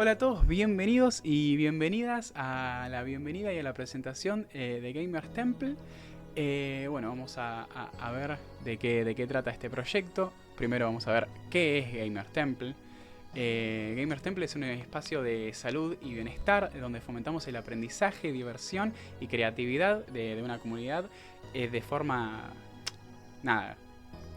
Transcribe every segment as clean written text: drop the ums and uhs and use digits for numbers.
Hola a todos, bienvenidos y bienvenidas a la bienvenida y a la presentación de Gamers Temple. Bueno, vamos a ver de qué trata este proyecto. Primero vamos a ver qué es Gamers Temple. Gamers Temple es un espacio de salud y bienestar donde fomentamos el aprendizaje, diversión y creatividad de una comunidad de forma, nada,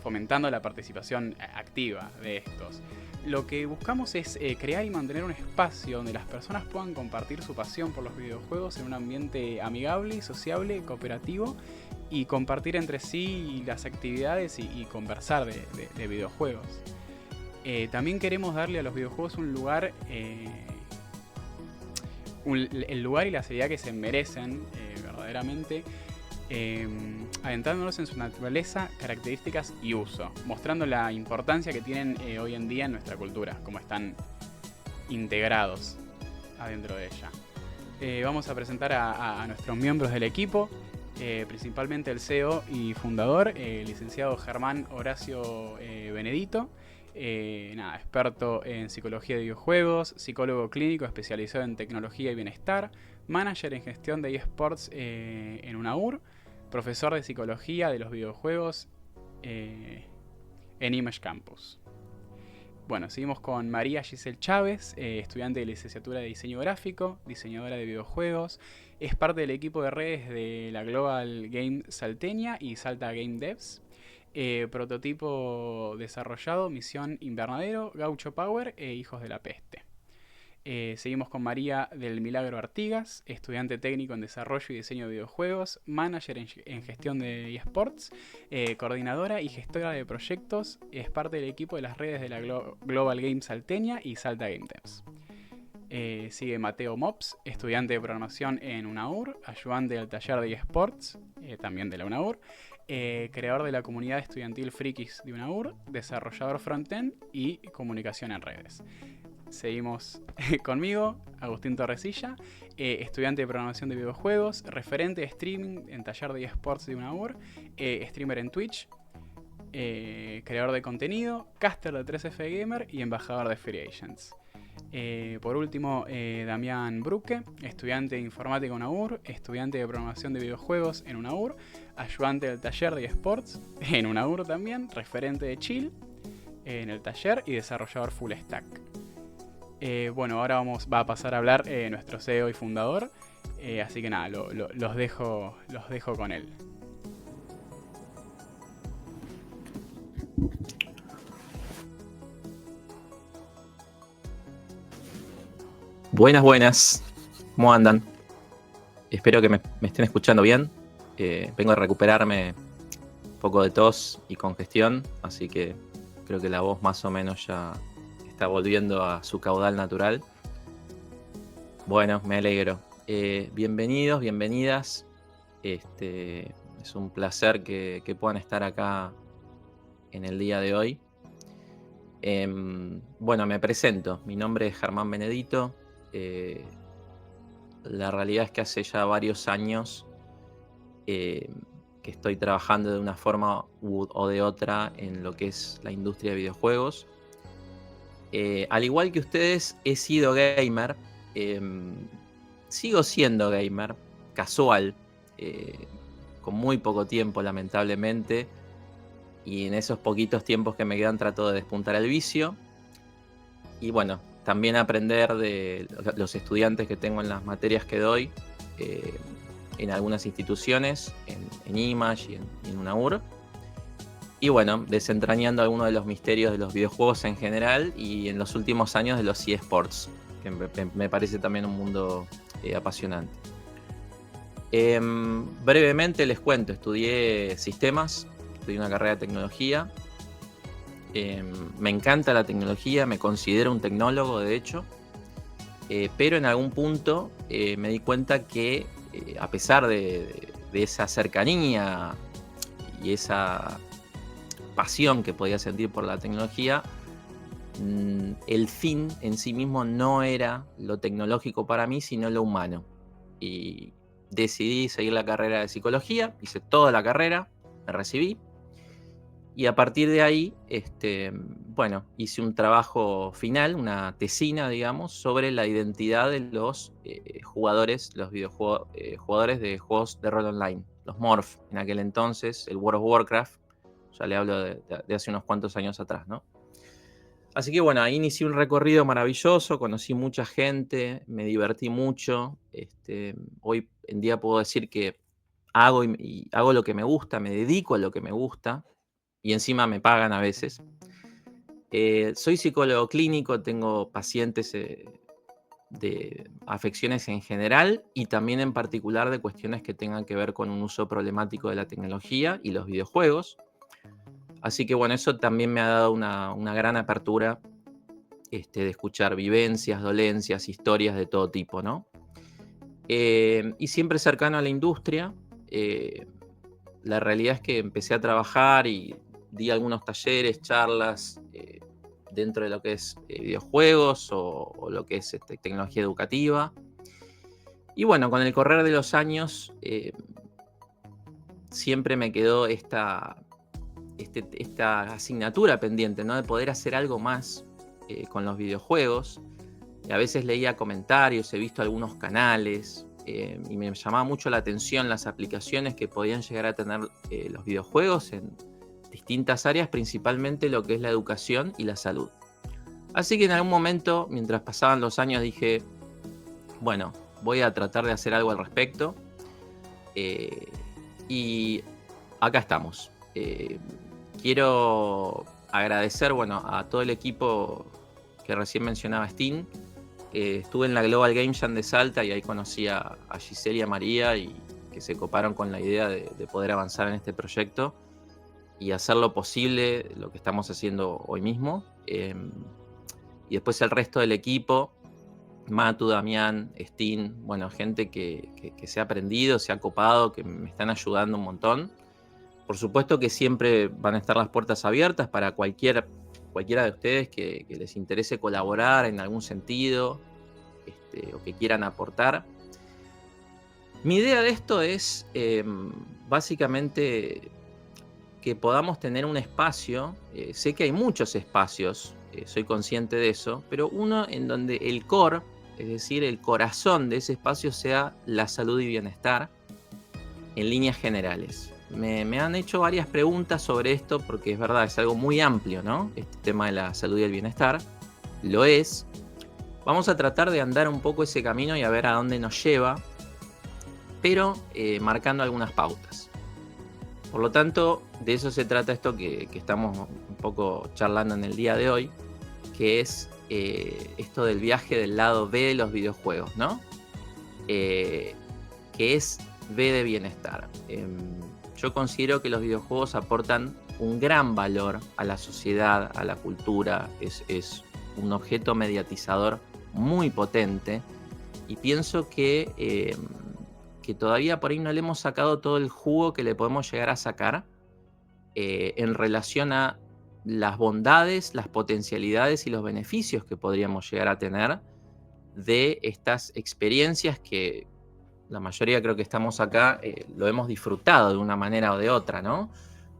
fomentando la participación activa de estos. Lo que buscamos es crear y mantener un espacio donde las personas puedan compartir su pasión por los videojuegos en un ambiente amigable, sociable, cooperativo y compartir entre sí las actividades y conversar de videojuegos. También queremos darle a los videojuegos un lugar, el lugar y la seriedad que se merecen verdaderamente, adentrándonos en su naturaleza, características y uso, mostrando la importancia que tienen hoy en día en nuestra cultura, cómo están integrados adentro de ella. Vamos a presentar a nuestros miembros del equipo, principalmente el CEO y fundador, licenciado Germán Horacio Benedito. Experto en psicología de videojuegos, psicólogo clínico especializado en tecnología y bienestar, manager en gestión de eSports en UNAUR, profesor de psicología de los videojuegos en Image Campus. Bueno, seguimos con María Giselle Chávez, estudiante de licenciatura de diseño gráfico, diseñadora de videojuegos, es parte del equipo de redes de la Global Game Salteña y Salta Game Devs. Prototipo desarrollado, Misión Invernadero, Gaucho Power e Hijos de la Peste. Seguimos con María del Milagro Artigas, estudiante técnico en desarrollo y diseño de videojuegos, manager en gestión de eSports, coordinadora y gestora de proyectos, es parte del equipo de las redes de la Global Game Salteña y Salta Game Devs. Sigue Mateo Mops, estudiante de programación en UNAUR, ayudante del taller de eSports, también de la UNAUR, creador de la comunidad estudiantil Frikis de UNAUR, desarrollador frontend y comunicación en redes. Seguimos conmigo, Agustín Torresilla, estudiante de programación de videojuegos, referente de streaming en taller de eSports de UNAUR, streamer en Twitch, creador de contenido, caster de 3F Gamer y embajador de Free Agents. Por último, Damián Bruque, estudiante de informática en UNAUR, estudiante de programación de videojuegos en UNAUR, ayudante del taller de eSports en UNAUR también, referente de Chill en el taller y desarrollador full stack. Bueno, ahora va a pasar a hablar nuestro CEO y fundador, así que nada, los dejo con él. Buenas, buenas. ¿Cómo andan? Espero que me estén escuchando bien. Vengo a recuperarme un poco de tos y congestión, así que creo que la voz más o menos ya está volviendo a su caudal natural. Bueno, me alegro. Bienvenidos, bienvenidas. Es un placer que puedan estar acá en el día de hoy. Bueno, me presento. Mi nombre es Germán Benedito. La realidad es que hace ya varios años que estoy trabajando de una forma o de otra en lo que es la industria de videojuegos. Al igual que ustedes, he sido gamer. Sigo siendo gamer, casual, con muy poco tiempo, lamentablemente. Y en esos poquitos tiempos que me quedan trato de despuntar el vicio. Y bueno, también aprender de los estudiantes que tengo en las materias que doy en algunas instituciones, en Image y en UNAUR. Y bueno, desentrañando algunos de los misterios de los videojuegos en general y en los últimos años de los eSports, que me parece también un mundo apasionante. Brevemente les cuento, estudié sistemas, estudié una carrera de tecnología. Me encanta la tecnología, me considero un tecnólogo de hecho, pero en algún punto me di cuenta que a pesar de esa cercanía y esa pasión que podía sentir por la tecnología, el fin en sí mismo no era lo tecnológico para mí, sino lo humano. Y decidí seguir la carrera de psicología, hice toda la carrera, me recibí. Y a partir de ahí, bueno, hice un trabajo final, una tesina, digamos, sobre la identidad de los jugadores, los jugadores de juegos de rol online, los Morph, en aquel entonces, el World of Warcraft, ya le hablo de hace unos cuantos años atrás, ¿no? Así que bueno, ahí inicié un recorrido maravilloso, conocí mucha gente, me divertí mucho. Hoy en día puedo decir que hago y hago lo que me gusta, me dedico a lo que me gusta y encima me pagan a veces. Soy psicólogo clínico, tengo pacientes de afecciones en general y también en particular de cuestiones que tengan que ver con un uso problemático de la tecnología y los videojuegos. Así que bueno, eso también me ha dado una gran apertura de escuchar vivencias, dolencias, historias de todo tipo, ¿no? Y siempre cercano a la industria. La realidad es que empecé a trabajar y di algunos talleres, charlas dentro de lo que es videojuegos o lo que es tecnología educativa. Y bueno, con el correr de los años siempre me quedó esta asignatura pendiente, ¿no? De poder hacer algo más con los videojuegos. Y a veces leía comentarios, he visto algunos canales y me llamaba mucho la atención las aplicaciones que podían llegar a tener los videojuegos en distintas áreas, principalmente lo que es la educación y la salud. Así que en algún momento, mientras pasaban los años, dije, bueno, voy a tratar de hacer algo al respecto. Y acá estamos. Quiero agradecer, bueno, a todo el equipo que recién mencionaba Steam. Estuve en la Global Game Jam de Salta y ahí conocí a Giselle y a María y que se coparon con la idea de poder avanzar en este proyecto y hacer lo posible, lo que estamos haciendo hoy mismo. Y después el resto del equipo, Matu, Damián, Steam, bueno, gente que se ha aprendido, se ha copado, que me están ayudando un montón. Por supuesto que siempre van a estar las puertas abiertas para cualquiera de ustedes que les interese colaborar en algún sentido o que quieran aportar. Mi idea de esto es básicamente que podamos tener un espacio, sé que hay muchos espacios, soy consciente de eso, pero uno en donde el core, es decir, el corazón de ese espacio sea la salud y bienestar en líneas generales. Me han hecho varias preguntas sobre esto porque es verdad, es algo muy amplio, ¿no? Este tema de la salud y el bienestar. Lo es. Vamos a tratar de andar un poco ese camino y a ver a dónde nos lleva, pero marcando algunas pautas. Por lo tanto, de eso se trata esto que estamos un poco charlando en el día de hoy, que es esto del viaje del lado B de los videojuegos, ¿no? Que es B de bienestar. Yo considero que los videojuegos aportan un gran valor a la sociedad, a la cultura. Es un objeto mediatizador muy potente y pienso que todavía por ahí no le hemos sacado todo el jugo que le podemos llegar a sacar en relación a las bondades, las potencialidades y los beneficios que podríamos llegar a tener de estas experiencias que la mayoría creo que estamos acá, lo hemos disfrutado de una manera o de otra, ¿no?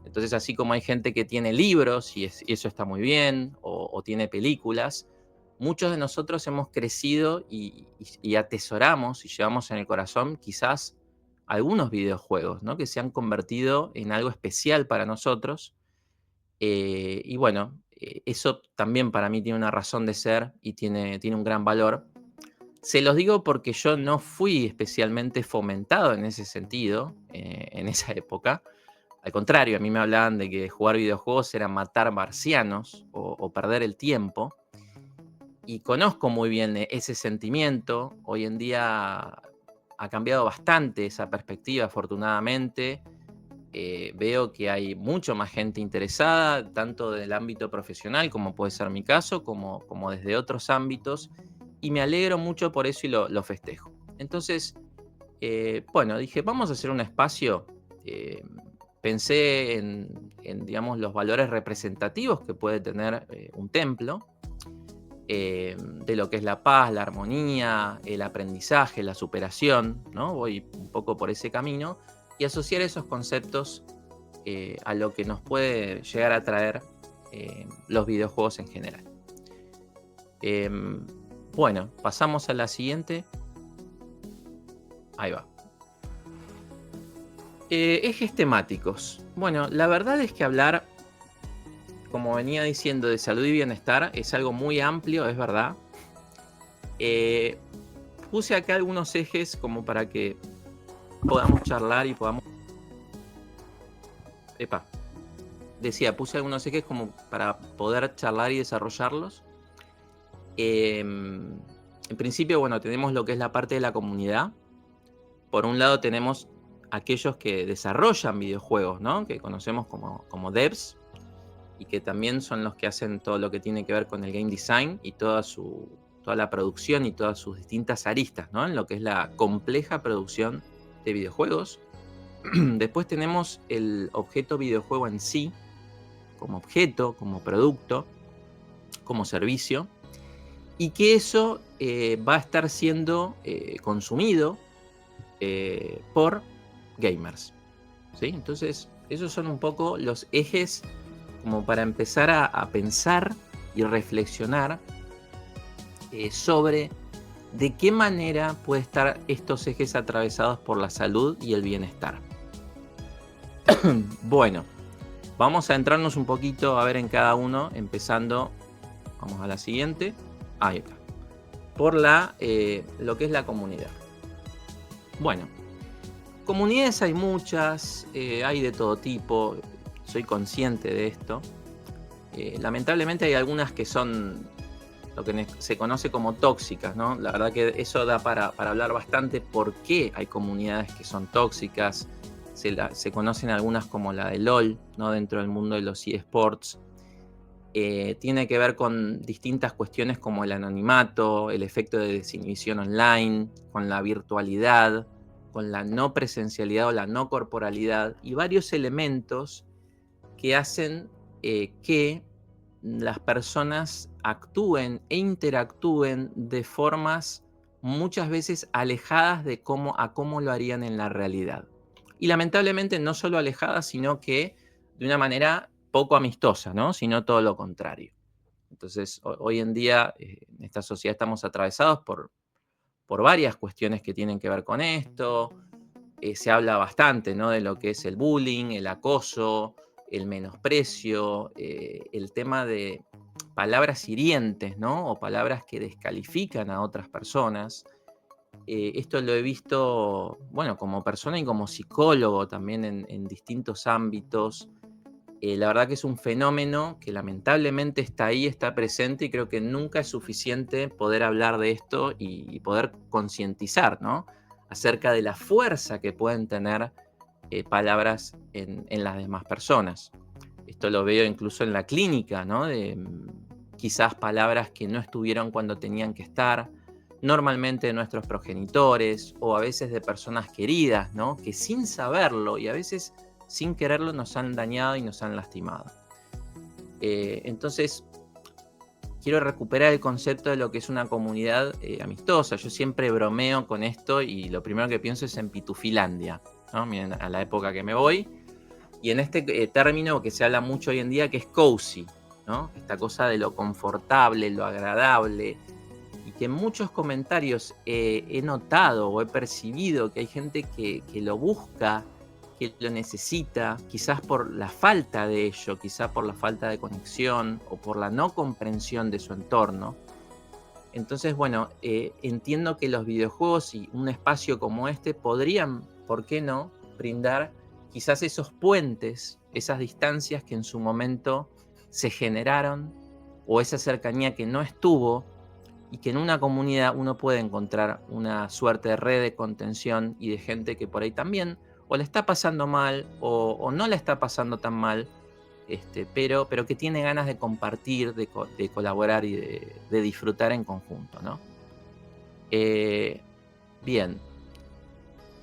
Entonces, así como hay gente que tiene libros y eso está muy bien, o tiene películas, muchos de nosotros hemos crecido y atesoramos y llevamos en el corazón quizás algunos videojuegos, ¿no? Que se han convertido en algo especial para nosotros. Y bueno, eso también para mí tiene una razón de ser y tiene un gran valor. Se los digo porque yo no fui especialmente fomentado en ese sentido, en esa época. Al contrario, a mí me hablaban de que jugar videojuegos era matar marcianos o perder el tiempo. Y conozco muy bien ese sentimiento. Hoy en día ha cambiado bastante esa perspectiva, afortunadamente. Veo que hay mucho más gente interesada, tanto del ámbito profesional, como puede ser mi caso, como desde otros ámbitos. Y me alegro mucho por eso y lo festejo. Entonces, bueno, dije, vamos a hacer un espacio. Pensé en, digamos, los valores representativos que puede tener un templo, de lo que es la paz, la armonía, el aprendizaje, la superación, ¿no? Voy un poco por ese camino y asociar esos conceptos a lo que nos puede llegar a traer los videojuegos en general. Bueno, pasamos a la siguiente. Ahí va. Ejes temáticos. Bueno, la verdad es que hablar, como venía diciendo, de salud y bienestar es algo muy amplio, es verdad. Puse acá algunos ejes como para que podamos charlar y podamos... puse algunos ejes como para poder charlar y desarrollarlos. En principio, bueno, tenemos lo que es la parte de la comunidad. Por un lado tenemos aquellos que desarrollan videojuegos, ¿no? Que conocemos como devs, y que también son los que hacen todo lo que tiene que ver con el game design y toda la producción y todas sus distintas aristas, ¿no? En lo que es la compleja producción de videojuegos. Después tenemos el objeto videojuego en sí, como objeto, como producto, como servicio, y que eso va a estar siendo consumido por gamers, ¿sí? Entonces, esos son un poco los ejes como para empezar a pensar y reflexionar sobre de qué manera puede estar estos ejes atravesados por la salud y el bienestar. Bueno, vamos a entrarnos un poquito a ver en cada uno, empezando, vamos a la siguiente, ahí está, por lo que es la comunidad. Bueno, comunidades hay muchas, hay de todo tipo, soy consciente de esto. Lamentablemente hay algunas que son lo que se conoce como tóxicas, ¿no? La verdad que eso da para hablar bastante por qué hay comunidades que son tóxicas. Se conocen algunas como la de LOL, ¿no? Dentro del mundo de los eSports. Tiene que ver con distintas cuestiones como el anonimato, el efecto de desinhibición online, con la virtualidad, con la no presencialidad o la no corporalidad, y varios elementos que hacen que las personas actúen e interactúen de formas muchas veces alejadas de cómo lo harían en la realidad. Y lamentablemente no solo alejadas, sino que de una manera poco amistosa, ¿no? Sino todo lo contrario. Entonces, hoy en día, en esta sociedad estamos atravesados por varias cuestiones que tienen que ver con esto. Se habla bastante, ¿no? De lo que es el bullying, el acoso, el menosprecio, el tema de palabras hirientes, ¿no? O palabras que descalifican a otras personas. Esto lo he visto, bueno, como persona y como psicólogo también en distintos ámbitos. La verdad que es un fenómeno que lamentablemente está ahí, está presente, y creo que nunca es suficiente poder hablar de esto y poder concientizar, ¿no? Acerca de la fuerza que pueden tener palabras en las demás personas. Esto lo veo incluso en la clínica, ¿no? De quizás palabras que no estuvieron cuando tenían que estar, normalmente de nuestros progenitores o a veces de personas queridas, ¿no? Que sin saberlo y a veces sin quererlo nos han dañado y nos han lastimado. Entonces, quiero recuperar el concepto de lo que es una comunidad amistosa. Yo siempre bromeo con esto y lo primero que pienso es en Pitufilandia, ¿no? Miren, a la época que me voy. Y en este término que se habla mucho hoy en día, que es cozy, ¿no? Esta cosa de lo confortable, lo agradable, y que en muchos comentarios he notado o he percibido que hay gente que lo busca, que lo necesita, quizás por la falta de ello, quizás por la falta de conexión o por la no comprensión de su entorno. Entonces, bueno, entiendo que los videojuegos y un espacio como este podrían, ¿por qué no?, brindar quizás esos puentes, esas distancias que en su momento se generaron, o esa cercanía que no estuvo, y que en una comunidad uno puede encontrar una suerte de red de contención y de gente que por ahí también o le está pasando mal o no le está pasando tan mal, pero que tiene ganas de compartir, de colaborar y de disfrutar en conjunto, ¿no? Bien,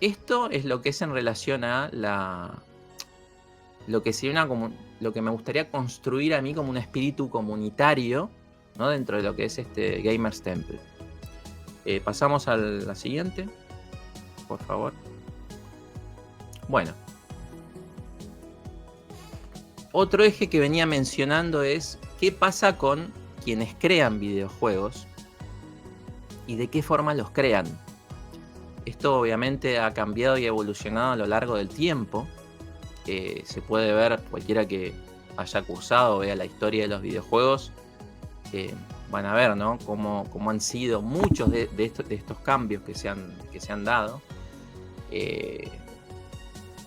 esto es lo que es en relación a lo que sería lo que me gustaría construir a mí como un espíritu comunitario, ¿no? Dentro de lo que es este Gamers Temple. Pasamos a la siguiente, por favor. Bueno, Otro eje que venía mencionando es qué pasa con quienes crean videojuegos y de qué forma los crean. Esto obviamente ha cambiado y evolucionado a lo largo del tiempo. Se puede ver, cualquiera que haya cursado o vea la historia de los videojuegos, van a ver, ¿no? Cómo han sido muchos de estos cambios que se han dado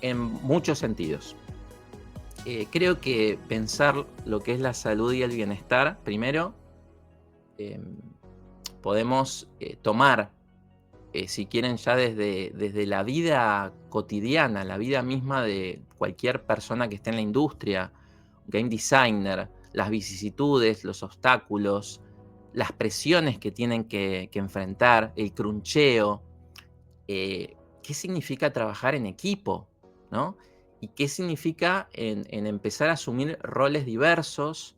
en muchos sentidos. Creo que pensar lo que es la salud y el bienestar, primero, podemos tomar, si quieren, ya desde la vida cotidiana, la vida misma de cualquier persona que esté en la industria, game designer, las vicisitudes, los obstáculos, las presiones que tienen que enfrentar, el cruncheo, qué significa trabajar en equipo, ¿no? Y qué significa en empezar a asumir roles diversos,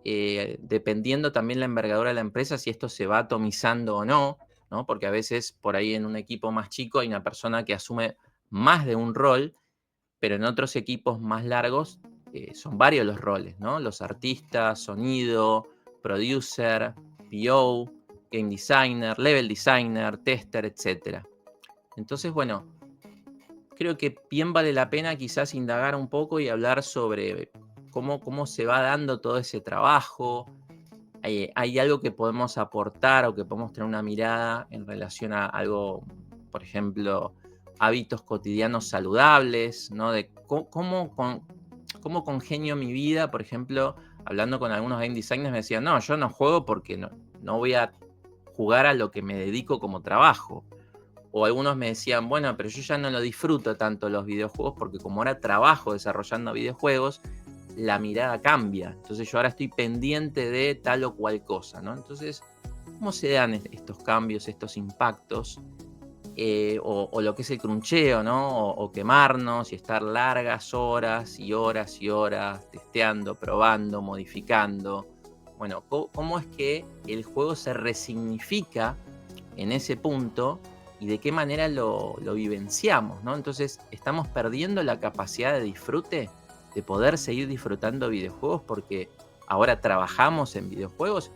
dependiendo también la envergadura de la empresa, si esto se va atomizando o no, ¿no? Porque a veces por ahí en un equipo más chico hay una persona que asume más de un rol, pero en otros equipos más largos son varios los roles, ¿no? Los artistas, sonido, producer, PO, game designer, level designer, tester, etc. Entonces, bueno, creo que bien vale la pena quizás indagar un poco y hablar sobre cómo se va dando todo ese trabajo. ¿Hay algo que podemos aportar o que podemos tener una mirada en relación a algo, por ejemplo, hábitos cotidianos saludables, ¿no? De cómo congenio mi vida? Por ejemplo, hablando con algunos game designers me decían, no, yo no juego porque no voy a jugar a lo que me dedico como trabajo. O algunos me decían, bueno, pero yo ya no lo disfruto tanto los videojuegos porque como ahora trabajo desarrollando videojuegos, la mirada cambia. Entonces yo ahora estoy pendiente de tal o cual cosa, ¿no? Entonces, ¿cómo se dan estos cambios, estos impactos? O lo que es el cruncheo, ¿no? O quemarnos y estar largas horas y horas y horas testeando, probando, modificando. Bueno, ¿cómo es que el juego se resignifica en ese punto y de qué manera lo vivenciamos, ¿no? Entonces, ¿estamos perdiendo la capacidad de disfrute, de poder seguir disfrutando videojuegos porque ahora trabajamos en videojuegos?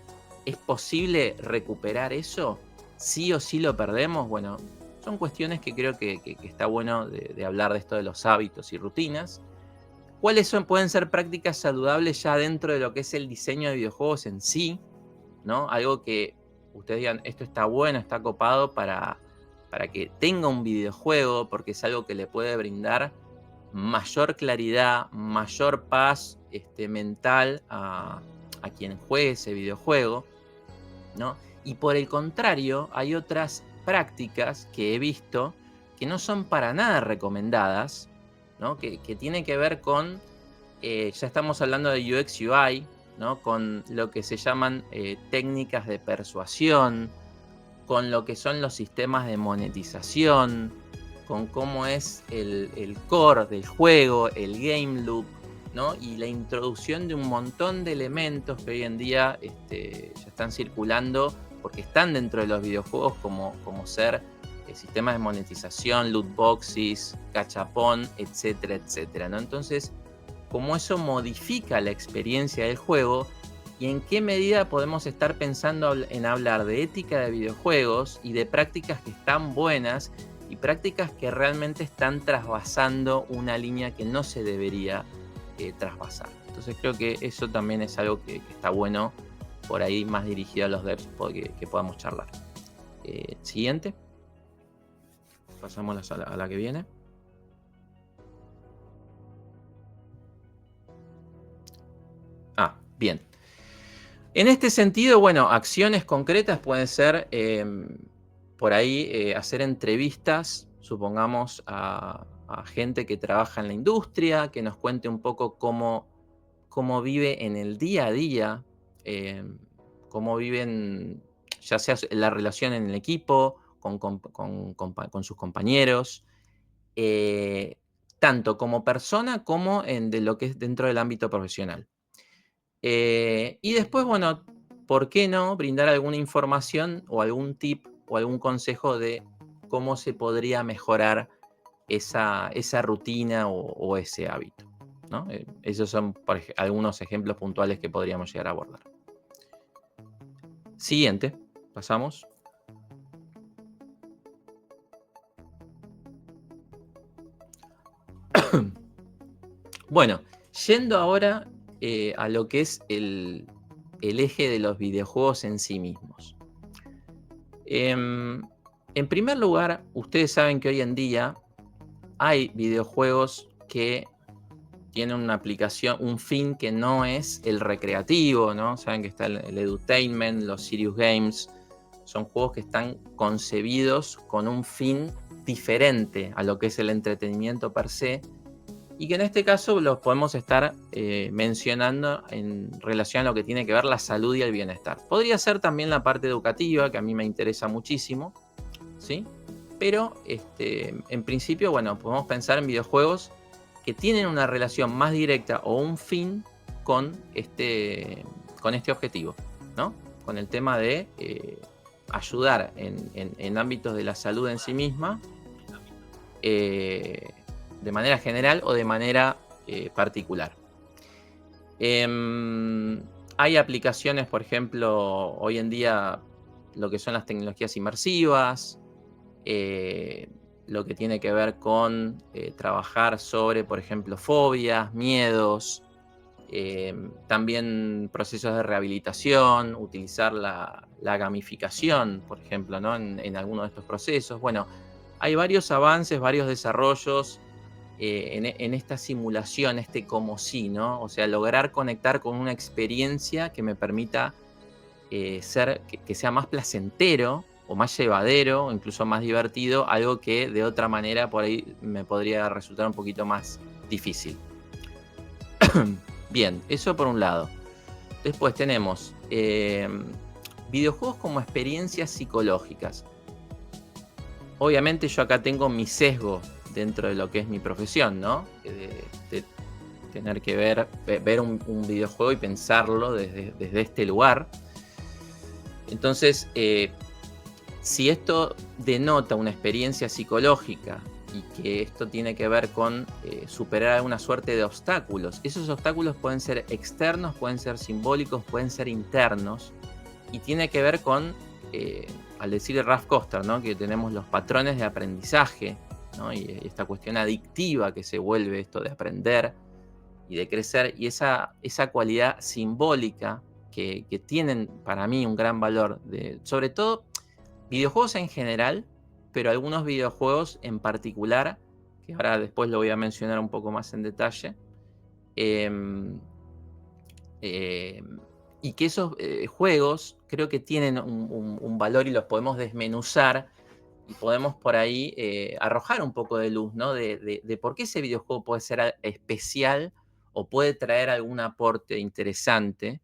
¿Es posible recuperar eso? ¿Sí o sí lo perdemos? Bueno, son cuestiones que creo que está bueno de hablar de esto de los hábitos y rutinas. ¿Cuáles pueden ser prácticas saludables ya dentro de lo que es el diseño de videojuegos en sí? ¿No? Algo que ustedes digan, esto está bueno, está copado para que tenga un videojuego, porque es algo que le puede brindar mayor claridad, mayor paz mental a quien juegue ese videojuego, ¿no? Y por el contrario, hay otras prácticas que he visto que no son para nada recomendadas, ¿no? Que tienen que ver con, ya estamos hablando de UX UI, ¿no? Con lo que se llaman técnicas de persuasión, con lo que son los sistemas de monetización, con cómo es el core del juego, el game loop, ¿no? Y la introducción de un montón de elementos que hoy en día ya están circulando porque están dentro de los videojuegos, como ser sistemas de monetización, loot boxes, gachapón, etcétera, etcétera, ¿no? Entonces, cómo eso modifica la experiencia del juego y en qué medida podemos estar pensando en hablar de ética de videojuegos y de prácticas que están buenas y prácticas que realmente están trasvasando una línea que no se debería trasvasar. Entonces creo que eso también es algo que está bueno por ahí, más dirigido a los devs que podamos charlar. Siguiente. Pasamos a la que viene. Bien. En este sentido, bueno, acciones concretas pueden ser por ahí hacer entrevistas, supongamos, a gente que trabaja en la industria, que nos cuente un poco cómo vive en el día a día, cómo viven, ya sea la relación en el equipo, con sus compañeros, tanto como persona como de lo que es dentro del ámbito profesional. Y después, bueno, ¿por qué no brindar alguna información o algún tip o algún consejo de cómo se podría mejorar esa rutina o ese hábito? ¿no? Esos son algunos ejemplos puntuales que podríamos llegar a abordar. Siguiente, pasamos. Bueno, yendo ahora a lo que es el eje de los videojuegos en sí mismos. En primer lugar, ustedes saben que hoy en día hay videojuegos que tienen una aplicación, un fin que no es el recreativo, ¿no? Saben que está el edutainment, los serious games. Son juegos que están concebidos con un fin diferente a lo que es el entretenimiento per se, y que en este caso los podemos estar mencionando en relación a lo que tiene que ver la salud y el bienestar. Podría ser también la parte educativa, que a mí me interesa muchísimo, ¿sí? Pero en principio, bueno, podemos pensar en videojuegos que tienen una relación más directa o un fin con este objetivo, ¿no? Con el tema de ayudar en ámbitos de la salud en sí misma, de manera general o de manera particular. Hay aplicaciones, por ejemplo, hoy en día, lo que son las tecnologías inmersivas, lo que tiene que ver con trabajar sobre, por ejemplo, fobias, miedos, también procesos de rehabilitación, utilizar la gamificación, por ejemplo, ¿no? en algunos de estos procesos. Bueno, hay varios avances, varios desarrollos en esta simulación, como sí, ¿no? O sea, lograr conectar con una experiencia que me permita que sea más placentero o más llevadero, o incluso más divertido, algo que de otra manera por ahí me podría resultar un poquito más difícil. Bien, eso por un lado. Después tenemos videojuegos como experiencias psicológicas. Obviamente yo acá tengo mi sesgo dentro de lo que es mi profesión, ¿no? De tener que ver un videojuego y pensarlo desde este lugar. Entonces, si esto denota una experiencia psicológica y que esto tiene que ver con superar alguna suerte de obstáculos, esos obstáculos pueden ser externos, pueden ser simbólicos, pueden ser internos, y tiene que ver con, al decir Ralph Koster, ¿no? Que tenemos los patrones de aprendizaje, ¿no? Y esta cuestión adictiva que se vuelve esto de aprender y de crecer, y esa cualidad simbólica que tienen para mí un gran valor, sobre todo videojuegos en general, pero algunos videojuegos en particular, que ahora después lo voy a mencionar un poco más en detalle, y que esos juegos creo que tienen un valor y los podemos desmenuzar y podemos por ahí arrojar un poco de luz, ¿no? De por qué ese videojuego puede ser especial o puede traer algún aporte interesante,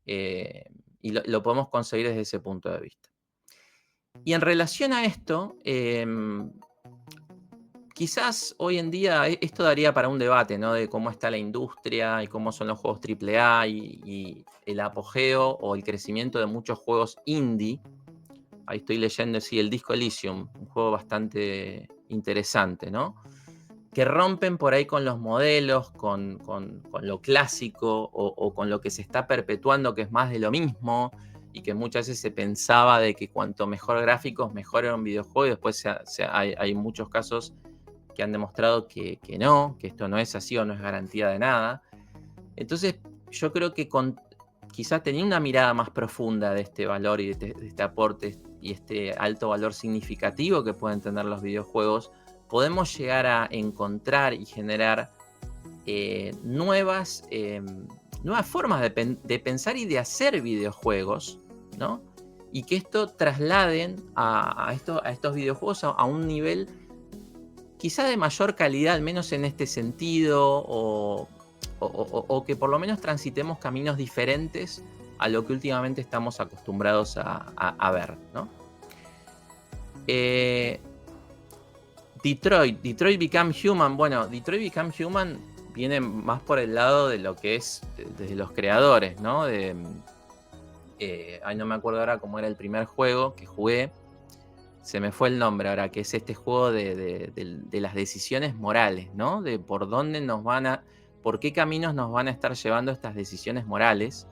y lo podemos conseguir desde ese punto de vista. Y en relación a esto, quizás hoy en día esto daría para un debate, ¿no? De cómo está la industria y cómo son los juegos AAA y el apogeo o el crecimiento de muchos juegos indie. Ahí estoy leyendo, sí, el Disco Elysium, un juego bastante interesante, ¿no? Que rompen por ahí con los modelos, con lo clásico o con lo que se está perpetuando, que es más de lo mismo, y que muchas veces se pensaba de que cuanto mejor gráficos, mejor era un videojuego, y después hay muchos casos que han demostrado que no, que esto no es así o no es garantía de nada. Entonces, yo creo que quizás tenía una mirada más profunda de este valor y de este aporte y este alto valor significativo que pueden tener los videojuegos, podemos llegar a encontrar y generar nuevas formas de pensar y de hacer videojuegos, ¿no? Y que esto trasladen a estos videojuegos a un nivel quizá de mayor calidad, al menos en este sentido, o que por lo menos transitemos caminos diferentes a lo que últimamente estamos acostumbrados a ver, ¿no? Detroit Become Human. Bueno, Detroit Become Human viene más por el lado de lo que es desde los creadores, ¿no? No me acuerdo ahora cómo era el primer juego que jugué. Se me fue el nombre ahora, que es este juego de las decisiones morales, ¿no? De por dónde nos van a... por qué caminos nos van a estar llevando estas decisiones morales.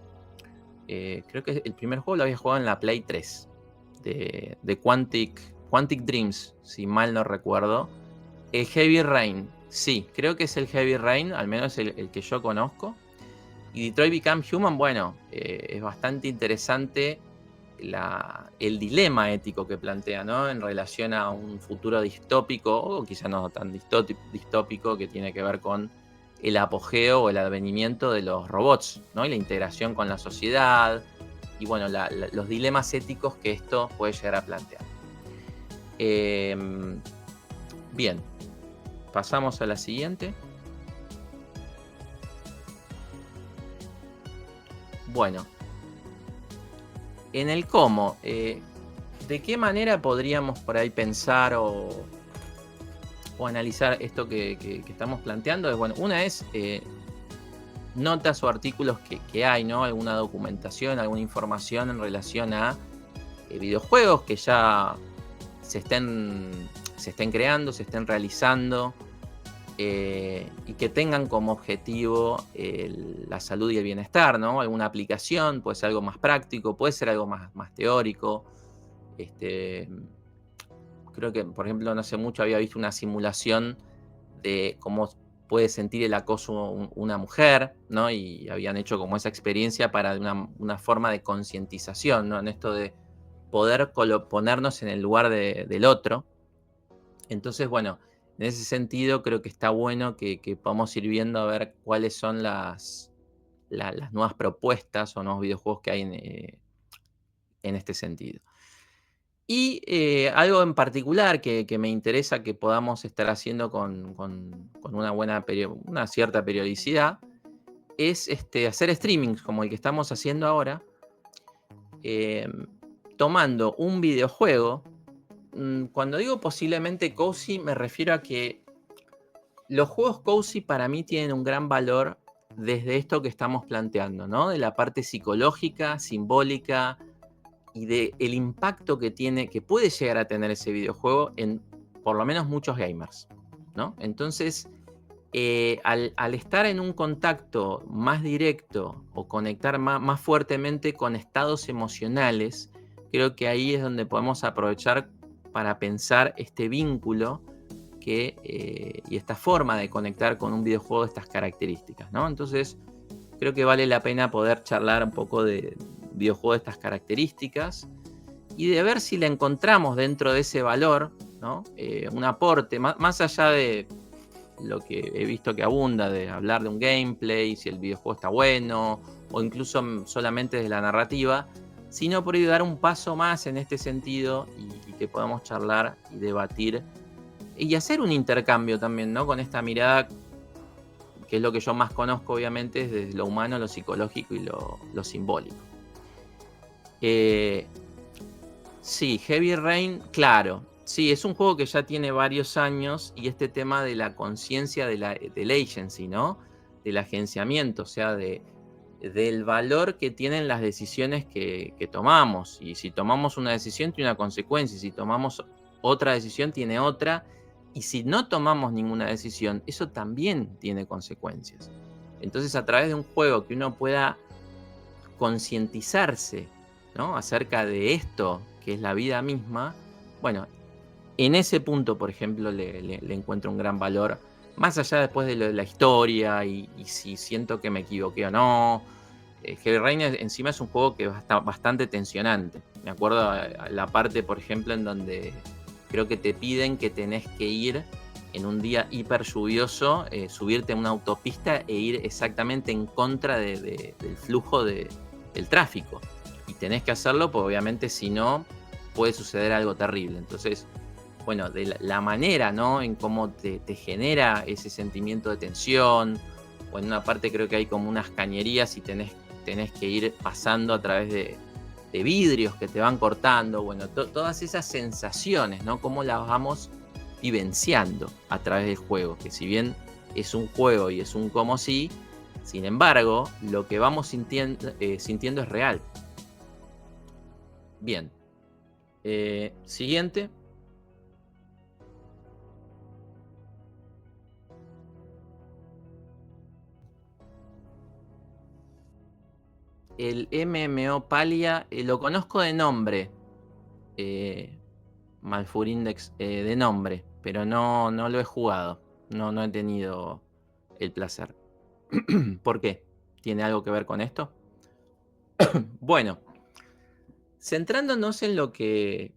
Creo que el primer juego lo había jugado en la Play 3, de Quantic Dreams, si mal no recuerdo. El Heavy Rain, sí, creo que es el Heavy Rain, al menos el que yo conozco. Y Detroit Become Human, bueno, es bastante interesante el dilema ético que plantea, ¿no? En relación a un futuro distópico, o quizá no tan distópico, que tiene que ver con el apogeo o el advenimiento de los robots, ¿no? Y la integración con la sociedad, y bueno, los dilemas éticos que esto puede llegar a plantear. Bien, pasamos a la siguiente. Bueno, en el cómo, ¿de qué manera podríamos por ahí pensar o analizar esto que estamos planteando? Bueno, una es notas o artículos que hay, ¿no? Alguna documentación, alguna información en relación a videojuegos que ya se estén creando, se estén realizando, y que tengan como objetivo la salud y el bienestar, ¿no? Alguna aplicación, puede ser algo más práctico, puede ser algo más teórico. Creo que, por ejemplo, no hace mucho había visto una simulación de cómo puede sentir el acoso una mujer, ¿no? Y habían hecho como esa experiencia para una forma de concientización, ¿no? En esto de poder ponernos en el lugar del otro. Entonces, bueno, en ese sentido creo que está bueno que podamos ir viendo a ver cuáles son las nuevas propuestas o nuevos videojuegos que hay en este sentido. Y algo en particular que me interesa que podamos estar haciendo con una cierta periodicidad es hacer streamings como el que estamos haciendo ahora, tomando un videojuego. Cuando digo posiblemente cozy, me refiero a que los juegos cozy para mí tienen un gran valor desde esto que estamos planteando, ¿no? De la parte psicológica, simbólica y del impacto que puede llegar a tener ese videojuego en por lo menos muchos gamers, ¿no? Entonces, al estar en un contacto más directo o conectar más fuertemente con estados emocionales, creo que ahí es donde podemos aprovechar para pensar este vínculo y esta forma de conectar con un videojuego de estas características, ¿no? Entonces, creo que vale la pena poder charlar un poco de videojuegos de estas características y de ver si le encontramos dentro de ese valor, ¿no? Un aporte, más allá de lo que he visto que abunda, de hablar de un gameplay, si el videojuego está bueno, o incluso solamente de la narrativa, sino por ahí dar un paso más en este sentido y que podamos charlar y debatir y hacer un intercambio también, ¿no? Con esta mirada, que es lo que yo más conozco, obviamente, es desde lo humano, lo psicológico y lo simbólico. Sí, Heavy Rain, claro. Sí, es un juego que ya tiene varios años y este tema de la conciencia del agency, ¿no? Del agenciamiento, o sea, del valor que tienen las decisiones que tomamos. Y si tomamos una decisión, tiene una consecuencia. Y si tomamos otra decisión, tiene otra. Y si no tomamos ninguna decisión, eso también tiene consecuencias. Entonces, a través de un juego que uno pueda concientizarse, ¿no? Acerca de esto, que es la vida misma, bueno, en ese punto, por ejemplo, le encuentro un gran valor, más allá después de la historia y si siento que me equivoqué o no. Heavy Rain encima es un juego que está bastante tensionante. Me acuerdo a la parte, por ejemplo, en donde creo que te piden que tenés que ir en un día hiper lluvioso, subirte a una autopista e ir exactamente en contra del flujo del tráfico. Y tenés que hacerlo, porque obviamente si no, puede suceder algo terrible. Entonces, bueno, de la manera, ¿no? En cómo te genera ese sentimiento de tensión, o en una parte creo que hay como unas cañerías y tenés que ir pasando a través de vidrios que te van cortando, bueno, todas esas sensaciones, ¿no? Cómo las vamos vivenciando a través del juego, que si bien es un juego y es un como si, sin embargo, lo que vamos sintiendo es real. Bien. Siguiente. el MMO Palia lo conozco de nombre. Malfur Index de nombre, pero no lo he jugado. No he tenido el placer. ¿Por qué? ¿Tiene algo que ver con esto? Bueno, centrándonos en lo que...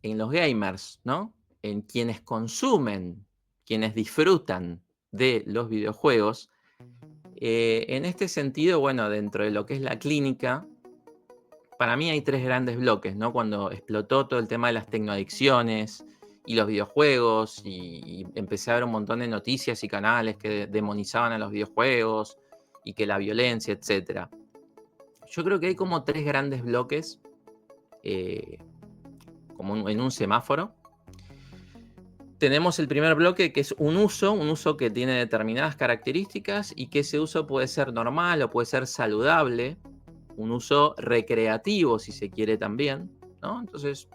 en los gamers, ¿no? En quienes consumen, quienes disfrutan de los videojuegos. En este sentido, bueno, dentro de lo que es la clínica, para mí hay 3 grandes bloques, ¿no? Cuando explotó todo el tema de las tecnoadicciones y los videojuegos, y empecé a ver un montón de noticias y canales que demonizaban a los videojuegos y que la violencia, etc. Yo creo que hay como 3 grandes bloques, como en un semáforo. Tenemos el primer bloque, que es un uso que tiene determinadas características y que ese uso puede ser normal o puede ser saludable, un uso recreativo si se quiere también, ¿no? Entonces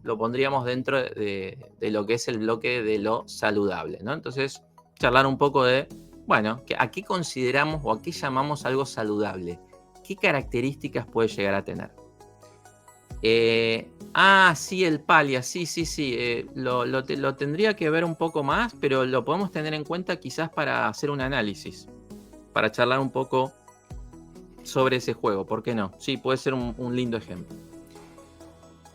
lo pondríamos dentro de lo que es el bloque de lo saludable, ¿no? Entonces charlar un poco de, bueno, ¿a qué consideramos o a qué llamamos algo saludable? ¿Qué características puede llegar a tener? Sí, el Palia, sí. Lo tendría que ver un poco más, pero lo podemos tener en cuenta quizás para hacer un análisis, para charlar un poco sobre ese juego, ¿por qué no? Sí, puede ser un lindo ejemplo.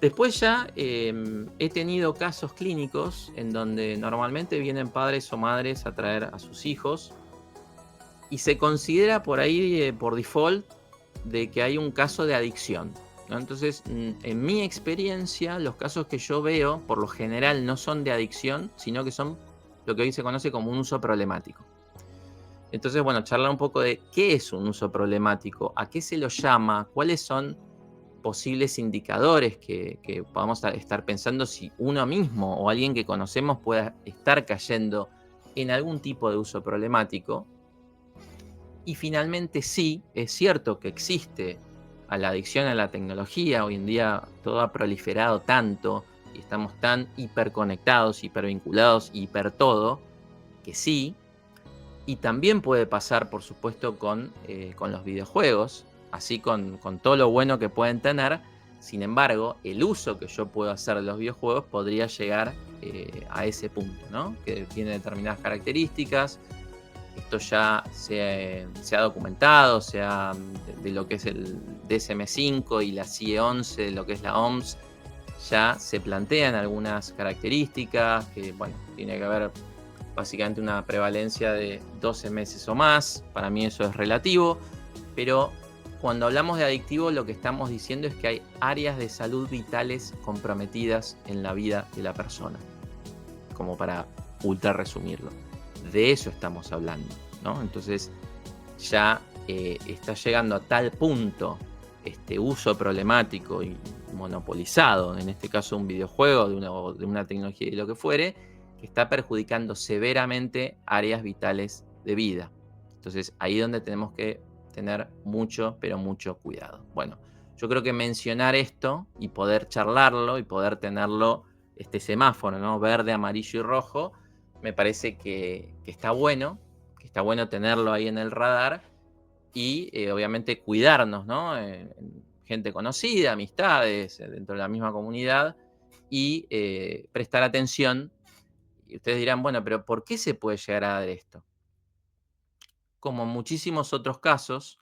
Después ya he tenido casos clínicos en donde normalmente vienen padres o madres a traer a sus hijos y se considera por ahí, por default, de que hay un caso de adicción, ¿no? Entonces, en mi experiencia, los casos que yo veo, por lo general, no son de adicción, sino que son lo que hoy se conoce como un uso problemático. Entonces, bueno, charlar un poco de qué es un uso problemático, a qué se lo llama, cuáles son posibles indicadores que podamos estar pensando si uno mismo o alguien que conocemos pueda estar cayendo en algún tipo de uso problemático. Y finalmente sí, es cierto que existe a la adicción a la tecnología. Hoy en día todo ha proliferado tanto y estamos tan hiperconectados, hipervinculados, hiper todo, que sí. Y también puede pasar, por supuesto, con los videojuegos, así con todo lo bueno que pueden tener. Sin embargo, el uso que yo puedo hacer de los videojuegos podría llegar a ese punto, ¿no? Que tiene determinadas características. Esto ya se ha documentado, sea de lo que es el DSM-5 y la CIE-11, de lo que es la OMS, ya se plantean algunas características que, bueno, tiene que haber básicamente una prevalencia de 12 meses o más. Para mí eso es relativo, pero cuando hablamos de adictivo lo que estamos diciendo es que hay áreas de salud vitales comprometidas en la vida de la persona, como para ultra resumirlo. De eso estamos hablando, ¿no? Entonces ya está llegando a tal punto este uso problemático y monopolizado, en este caso un videojuego, de una tecnología y lo que fuere, que está perjudicando severamente áreas vitales de vida. Entonces ahí es donde tenemos que tener mucho, pero mucho cuidado. Bueno, yo creo que mencionar esto y poder charlarlo y poder tenerlo, este semáforo, ¿no? Verde, amarillo y rojo, me parece que está bueno tenerlo ahí en el radar y obviamente cuidarnos, ¿no? Gente conocida, amistades, dentro de la misma comunidad y prestar atención. Y ustedes dirán, bueno, pero ¿por qué se puede llegar a dar esto? Como en muchísimos otros casos,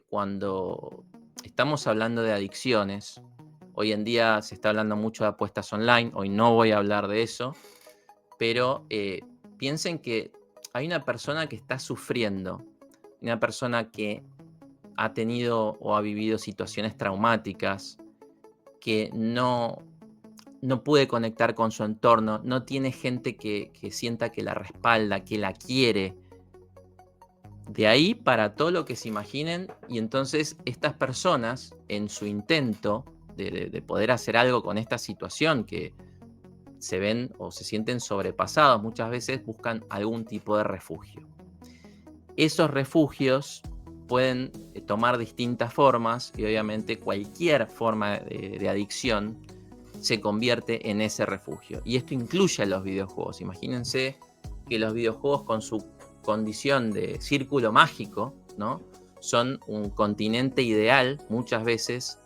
cuando estamos hablando de adicciones, hoy en día se está hablando mucho de apuestas online, hoy no voy a hablar de eso, pero piensen que hay una persona que está sufriendo, una persona que ha tenido o ha vivido situaciones traumáticas, que no puede conectar con su entorno, no tiene gente que sienta que la respalda, que la quiere. De ahí para todo lo que se imaginen, y entonces estas personas, en su intento de poder hacer algo con esta situación, que se ven o se sienten sobrepasados, muchas veces buscan algún tipo de refugio. Esos refugios pueden tomar distintas formas y obviamente cualquier forma de adicción se convierte en ese refugio. Y esto incluye a los videojuegos. Imagínense que los videojuegos, con su condición de círculo mágico, ¿no? son un continente ideal muchas veces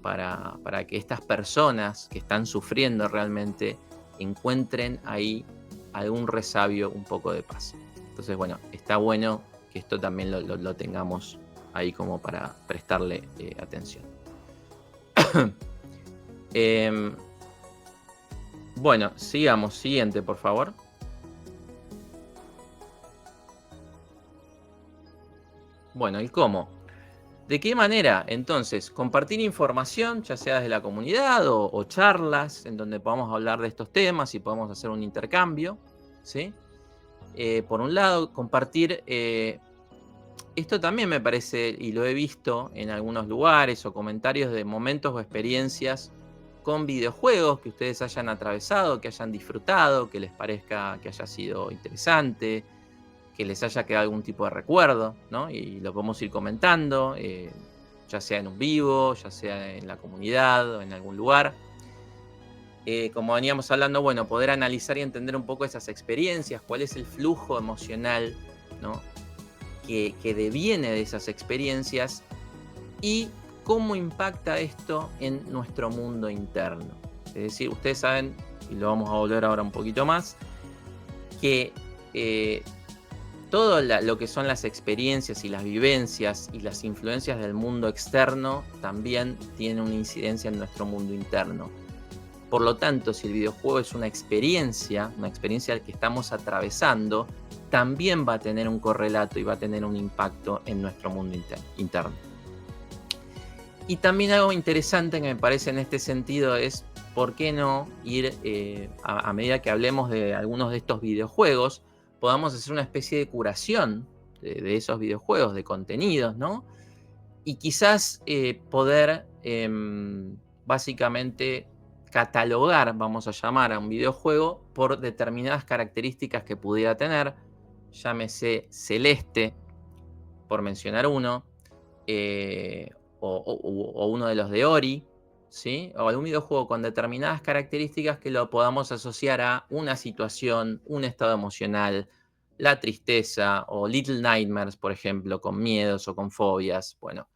para que estas personas que están sufriendo realmente encuentren ahí algún resabio, un poco de paz. Entonces, bueno, está bueno que esto también lo tengamos ahí como para prestarle atención. Bueno, sigamos. Siguiente, por favor. Bueno, el cómo. ¿De qué manera? Entonces, compartir información, ya sea desde la comunidad o charlas en donde podamos hablar de estos temas y podamos hacer un intercambio, ¿sí? Por un lado, compartir, esto también me parece, y lo he visto en algunos lugares o comentarios de momentos o experiencias con videojuegos que ustedes hayan atravesado, que hayan disfrutado, que les parezca que haya sido interesante, que les haya quedado algún tipo de recuerdo, ¿no? Y lo podemos ir comentando, ya sea en un vivo, ya sea en la comunidad o en algún lugar. Como veníamos hablando, bueno, poder analizar y entender un poco esas experiencias, cuál es el flujo emocional, ¿no? que deviene de esas experiencias y cómo impacta esto en nuestro mundo interno. Es decir, ustedes saben, y lo vamos a volver ahora un poquito más, que todo lo que son las experiencias y las vivencias y las influencias del mundo externo también tienen una incidencia en nuestro mundo interno. Por lo tanto, si el videojuego es una experiencia que estamos atravesando, también va a tener un correlato y va a tener un impacto en nuestro mundo interno. Y también algo interesante que me parece en este sentido es, ¿por qué no ir, a medida que hablemos de algunos de estos videojuegos, podamos hacer una especie de curación de esos videojuegos, de contenidos, ¿no? Y quizás poder básicamente catalogar, vamos a llamar a un videojuego por determinadas características que pudiera tener, llámese Celeste, por mencionar uno, o uno de los de Ori, ¿sí? O algún videojuego con determinadas características que lo podamos asociar a una situación, un estado emocional, la tristeza, o Little Nightmares, por ejemplo, con miedos o con fobias, bueno,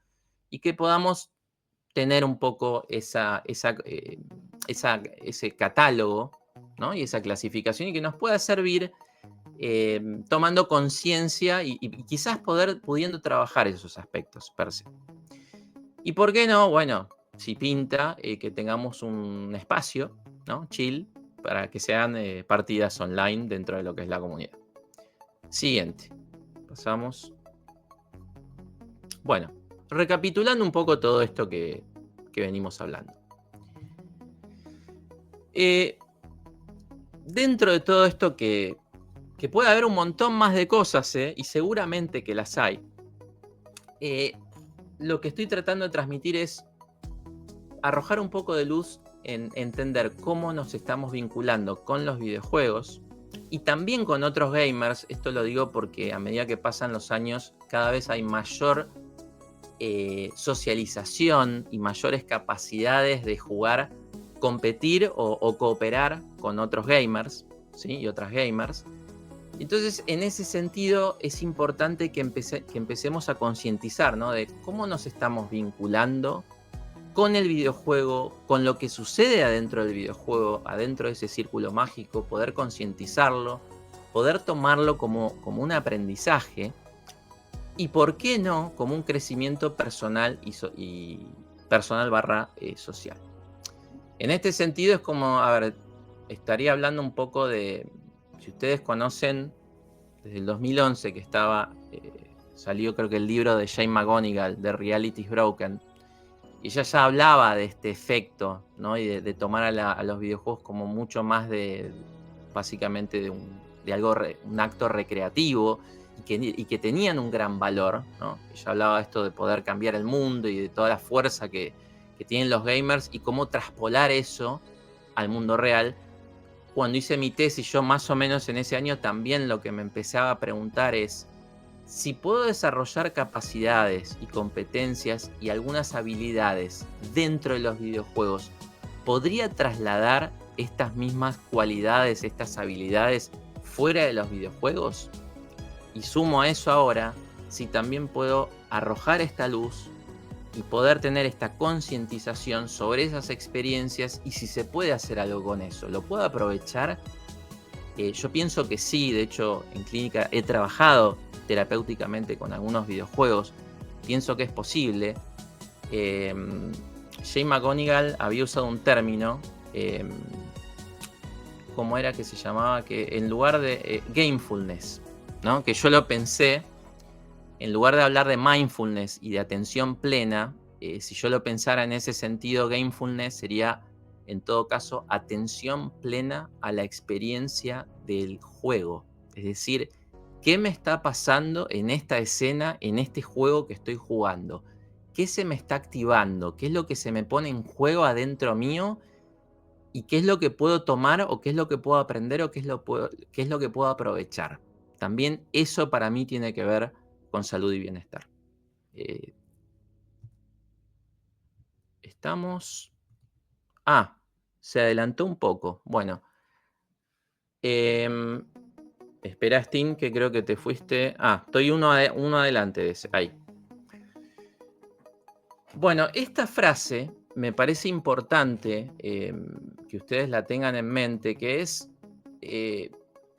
y que podamos tener un poco ese catálogo, ¿no? Y esa clasificación, y que nos pueda servir tomando conciencia y quizás pudiendo trabajar esos aspectos per se. ¿Y por qué no? Bueno, si pinta, que tengamos un espacio, ¿no? Chill, para que sean partidas online dentro de lo que es la comunidad. Siguiente. Pasamos. Bueno, recapitulando un poco todo esto que venimos hablando. Dentro de todo esto que puede haber un montón más de cosas, y seguramente que las hay, lo que estoy tratando de transmitir es arrojar un poco de luz en entender cómo nos estamos vinculando con los videojuegos y también con otros gamers. Esto lo digo porque a medida que pasan los años cada vez hay mayor socialización y mayores capacidades de jugar, competir o cooperar con otros gamers, ¿sí? Y otras gamers. Entonces, en ese sentido, es importante que empecemos a concientizar, ¿no? De cómo nos estamos vinculando con el videojuego, con lo que sucede adentro del videojuego, adentro de ese círculo mágico, poder concientizarlo, poder tomarlo como un aprendizaje y, ¿por qué no?, como un crecimiento personal y personal / social. En este sentido es como, a ver, estaría hablando un poco de, si ustedes conocen, desde el 2011 que salió creo que el libro de Jane McGonigal, de Reality is Broken, y ella ya hablaba de este efecto, ¿no? Y de tomar a los videojuegos como mucho más básicamente de algo, un acto recreativo, y que tenían un gran valor, ¿no? Ella hablaba de esto de poder cambiar el mundo y de toda la fuerza que tienen los gamers y cómo traspolar eso al mundo real. Cuando hice mi tesis, yo más o menos en ese año también lo que me empezaba a preguntar es, si puedo desarrollar capacidades y competencias y algunas habilidades dentro de los videojuegos, ¿podría trasladar estas mismas cualidades, estas habilidades fuera de los videojuegos? Y sumo a eso ahora, si también puedo arrojar esta luz y poder tener esta concientización sobre esas experiencias y si se puede hacer algo con eso. ¿Lo puedo aprovechar? Yo pienso que sí. De hecho, en clínica he trabajado terapéuticamente con algunos videojuegos. Pienso que es posible. Jane McGonigal había usado un término, ¿cómo era que se llamaba? Que en lugar de gamefulness, ¿no? Que yo lo pensé, en lugar de hablar de mindfulness y de atención plena, si yo lo pensara en ese sentido, gamefulness sería, en todo caso, atención plena a la experiencia del juego. Es decir, ¿qué me está pasando en esta escena, en este juego que estoy jugando? ¿Qué se me está activando? ¿Qué es lo que se me pone en juego adentro mío? ¿Y qué es lo que puedo tomar o qué es lo que puedo aprender o qué es lo que puedo aprovechar? También eso para mí tiene que ver con salud y bienestar. Estamos... Ah, se adelantó un poco. Bueno. Espera, Stin, que creo que te fuiste... Ah, estoy uno adelante de ese. Ahí. Bueno, esta frase me parece importante que ustedes la tengan en mente, que es...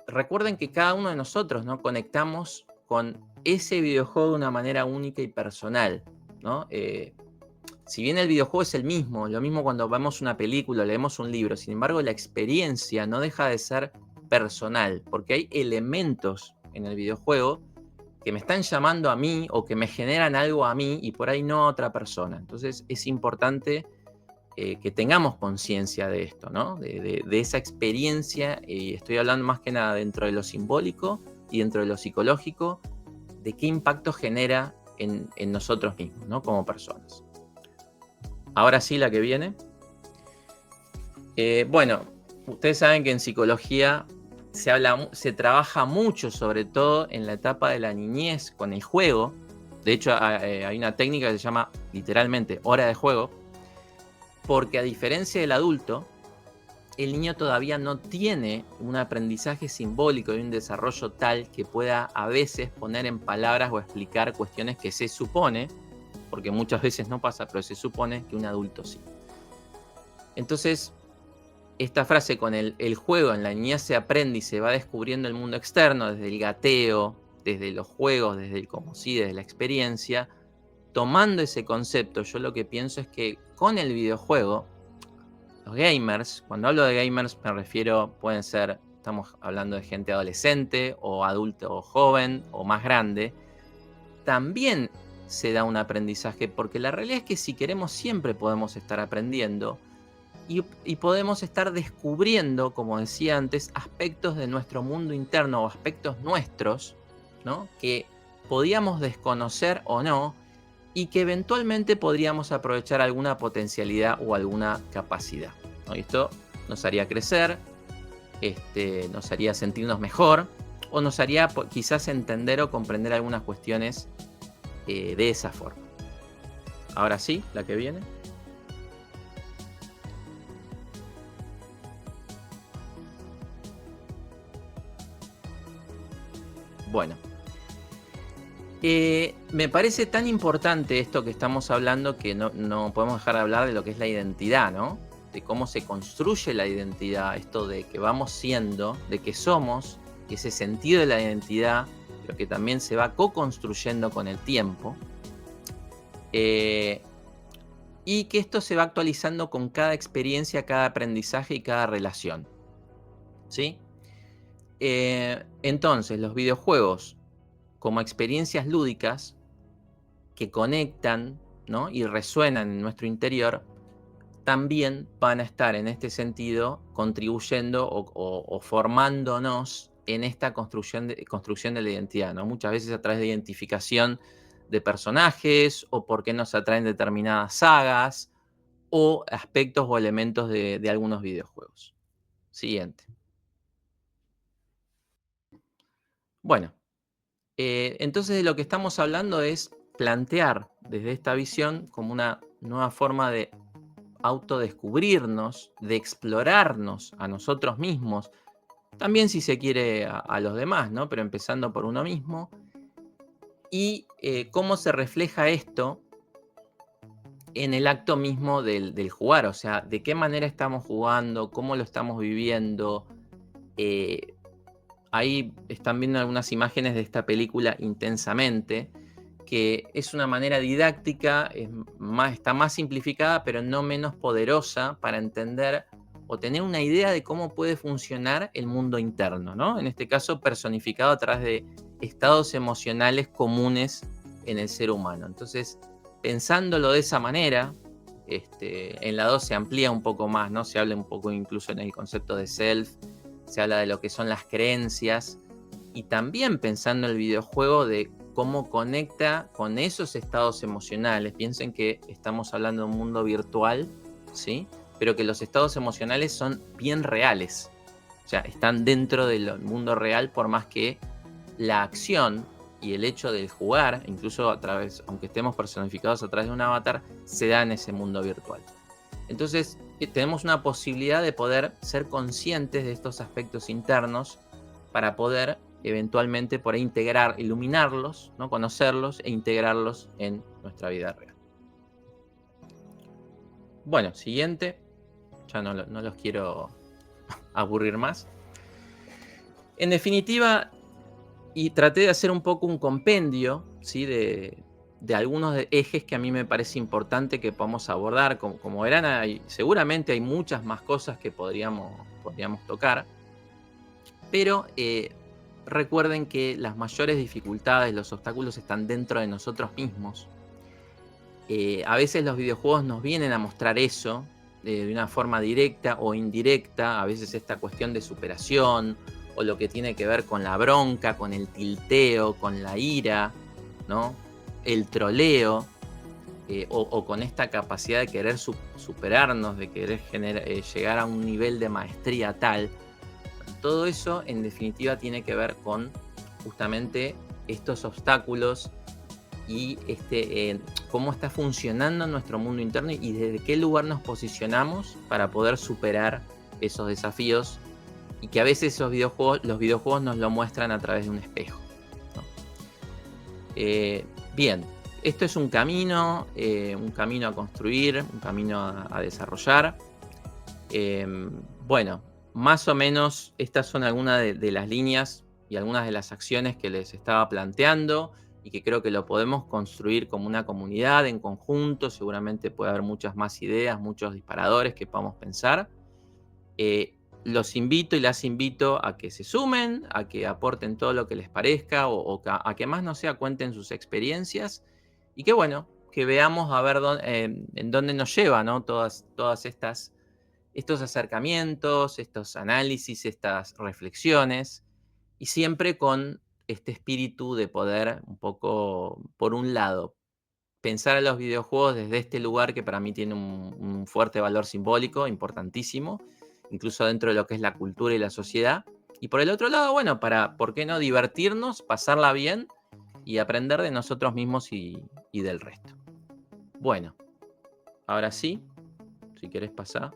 recuerden que cada uno de nosotros, ¿no?, conectamos con ese videojuego de una manera única y personal, ¿no? Si bien el videojuego es el mismo, lo mismo cuando vemos una película, leemos un libro, sin embargo la experiencia no deja de ser personal, porque hay elementos en el videojuego que me están llamando a mí o que me generan algo a mí y por ahí no a otra persona. Entonces es importante que tengamos conciencia de esto, ¿no? De esa experiencia, y estoy hablando más que nada dentro de lo simbólico y dentro de lo psicológico, de qué impacto genera en nosotros mismos, ¿no?, como personas. Ahora sí, la que viene. Bueno, ustedes saben que en psicología se trabaja mucho, sobre todo en la etapa de la niñez, con el juego. De hecho, hay una técnica que se llama literalmente hora de juego, porque a diferencia del adulto, el niño todavía no tiene un aprendizaje simbólico y un desarrollo tal que pueda a veces poner en palabras o explicar cuestiones que se supone, porque muchas veces no pasa, pero se supone que un adulto sí. Entonces, esta frase con el juego en la niñez se aprende y se va descubriendo el mundo externo, desde el gateo, desde los juegos, desde el como sí, desde la experiencia. Tomando ese concepto, yo lo que pienso es que con el videojuego, los gamers, cuando hablo de gamers me refiero, pueden ser, estamos hablando de gente adolescente o adulto o joven o más grande, también se da un aprendizaje, porque la realidad es que si queremos siempre podemos estar aprendiendo y podemos estar descubriendo, como decía antes, aspectos de nuestro mundo interno o aspectos nuestros, ¿no?, que podíamos desconocer o no y que eventualmente podríamos aprovechar alguna potencialidad o alguna capacidad, ¿no? Y esto nos haría crecer, nos haría sentirnos mejor o nos haría quizás entender o comprender algunas cuestiones de esa forma. Ahora sí, la que viene. Bueno, me parece tan importante esto que estamos hablando que no podemos dejar de hablar de lo que es la identidad, ¿no? De cómo se construye la identidad, esto de que vamos siendo, de que somos, y ese sentido de la identidad, pero que también se va co-construyendo con el tiempo. Y que esto se va actualizando con cada experiencia, cada aprendizaje y cada relación, ¿sí? Entonces, los videojuegos como experiencias lúdicas que conectan, ¿no?, y resuenan en nuestro interior, también van a estar en este sentido contribuyendo o formándonos en esta construcción de la identidad, ¿no? Muchas veces a través de identificación de personajes o porque nos atraen determinadas sagas o aspectos o elementos de algunos videojuegos. Siguiente. Bueno, entonces de lo que estamos hablando es plantear desde esta visión como una nueva forma de autodescubrirnos, de explorarnos a nosotros mismos, también si se quiere a los demás, ¿no?, pero empezando por uno mismo, y cómo se refleja esto en el acto mismo del jugar, o sea, de qué manera estamos jugando, cómo lo estamos viviendo. Ahí están viendo algunas imágenes de esta película Intensamente, que es una manera didáctica, está más simplificada, pero no menos poderosa para entender o tener una idea de cómo puede funcionar el mundo interno, ¿no? En este caso, personificado a través de estados emocionales comunes en el ser humano. Entonces, pensándolo de esa manera, en la 2 se amplía un poco más, ¿no? Se habla un poco incluso en el concepto de self, se habla de lo que son las creencias, y también pensando el videojuego de cómo conecta con esos estados emocionales. Piensen que estamos hablando de un mundo virtual, ¿sí? Pero que los estados emocionales son bien reales. O sea, están dentro del mundo real, por más que la acción y el hecho de jugar, incluso a través, aunque estemos personificados a través de un avatar, se da en ese mundo virtual. Entonces, tenemos una posibilidad de poder ser conscientes de estos aspectos internos para poder eventualmente por ahí integrar, iluminarlos, ¿no? Conocerlos e integrarlos en nuestra vida real. Bueno, siguiente. Ya no los quiero aburrir más. En definitiva, y traté de hacer un poco un compendio, ¿sí? de algunos ejes que a mí me parece importante que podamos abordar. Como verán, seguramente hay muchas más cosas que podríamos tocar, pero recuerden que las mayores dificultades, los obstáculos están dentro de nosotros mismos. A veces los videojuegos nos vienen a mostrar eso de una forma directa o indirecta, a veces esta cuestión de superación o lo que tiene que ver con la bronca, con el tilteo, con la ira, ¿no? El troleo, o con esta capacidad de querer superarnos, de querer llegar a un nivel de maestría tal. Todo eso en definitiva tiene que ver con justamente estos obstáculos y cómo está funcionando nuestro mundo interno y desde qué lugar nos posicionamos para poder superar esos desafíos, y que a veces los videojuegos nos lo muestran a través de un espejo, ¿no? Bien, esto es un camino a construir, un camino a desarrollar. Bueno, más o menos estas son algunas de las líneas y algunas de las acciones que les estaba planteando y que creo que lo podemos construir como una comunidad en conjunto. Seguramente puede haber muchas más ideas, muchos disparadores que podamos pensar. Los invito y las invito a que se sumen, a que aporten todo lo que les parezca o a que más no sea cuenten sus experiencias y que bueno, que veamos a ver en dónde nos lleva, ¿no? Todas estos acercamientos, estos análisis, estas reflexiones, y siempre con este espíritu de poder un poco, por un lado, pensar a los videojuegos desde este lugar que para mí tiene un fuerte valor simbólico, importantísimo, incluso dentro de lo que es la cultura y la sociedad. Y por el otro lado, bueno, ¿por qué no divertirnos, pasarla bien y aprender de nosotros mismos y del resto? Bueno, ahora sí, si querés pasar.